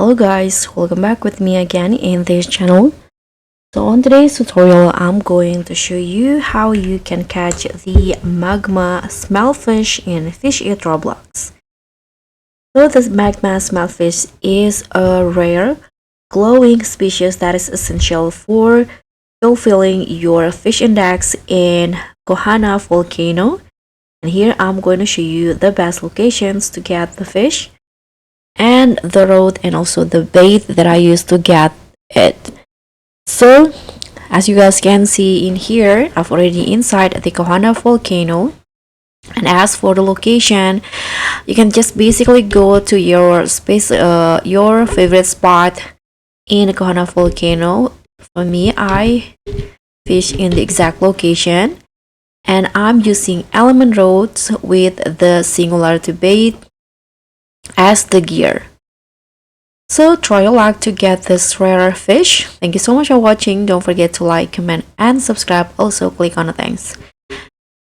Hello guys, welcome back with me again in this channel. So on today's tutorial, I'm going to show you how you can catch the Magma Smeltfish in Fish It Roblox. So this Magma Smeltfish is a rare, glowing species that is essential for fulfilling your fish index in Kohana Volcano. And here I'm going to show you the best locations to get the fish and the road and also the bait that I used to get it. So as you guys can see in here, I've already inside the Kohana Volcano. And as for the location, you can just basically go to your your favorite spot in Kohana Volcano. For me, I fish in the exact location, and I'm using element rods with the singularity bait as the gear. So try your luck to get this rare fish. Thank you so much for watching. Don't forget to like, comment, and subscribe. Also click on the thanks.